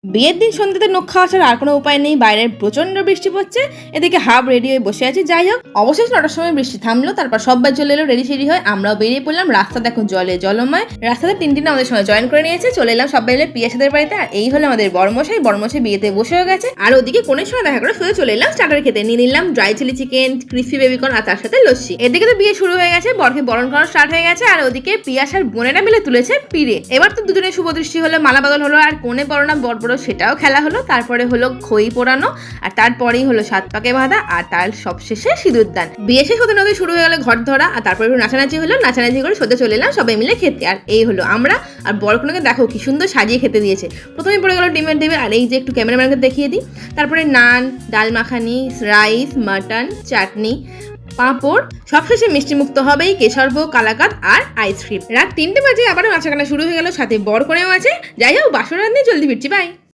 বিয়ের দিন সন্ধ্যাতে নখ খাওয়া ছাড়া আর কোনো উপায় নেই। বাইরের প্রচন্ড বৃষ্টি পড়ছে, এদিকে হাফ রেডি হয়ে বসে আছি। যাই হোক, অবশেষে 9টার সময় বৃষ্টি থামলো, তারপর সবাই চলে এলো রেডি সেডি হয়। আমরাও বেরিয়ে পড়লাম। রাস্তা দেখো জলে জলময়, রাস্তাতে টিনটিন আমাদের সঙ্গে জয়েন করে নিয়েছে। চলে এলাম সবাই এলে পিয়াসাদের বাড়িতে। আর এই হলো আমাদের বড়মশাই বিয়েতে বসে হয়ে গেছে। আর ওদিকে কোনের সময় দেখা করে শুধু চলে এলাম স্টার্টার খেতে। নিয়ে নিলাম dry chilli chicken, crispy baby corn আর তার সাথে লস্যি। এদিকে তো বিয়ে শুরু হয়ে গেছে, বরকে বরণ করা স্টার্ট হয়ে গেছে। আর ওদিকে পিয়াসার বোনেরা মিলে তুলেছে পিড়ে। এবার তো দুজনের শুভ দৃষ্টি হলো, মালা বদল হলো, আর কোণে পড়ানো বড় বড় সেটাও খেলা হলো। তারপরে হলো খই পোড়ানো, আর তারপরেই হলো 7 পাকে বাঁধা, আর তার সবশেষে সিঁদুরদান। বিয়ে শেষ হতে নদী শুরু হয়ে গেল ঘর ধরা, আর তারপরে একটু নাচানাচি হলো। নাচানাচি করে সোজা চলে এলাম সবাই মিলে খেতে। আর এই হলো আমরা। আর বরকনেকে দেখো কি সুন্দর সাজিয়ে খেতে দিয়েছে। প্রথমে পড়ে গেল ডিমের টেবিল। আর এই যে একটু ক্যামেরাম্যানকে দেখিয়ে দিই। তারপরে নান, ডাল মাখানি, রাইস, মাটন, চাটনি, পাঁপড়, সবশেষে মিষ্টি মুক্ত হবেই কেশরভোগ, কালাকাঁদ আর আইসক্রিম। রাত 3টে বাজে আবারও নাচাগানা শুরু হয়ে গেল, সাথে বর কনেও আছে। যাই হোক, বাসর রাত নিয়ে জলদি ফিরছি, বাই।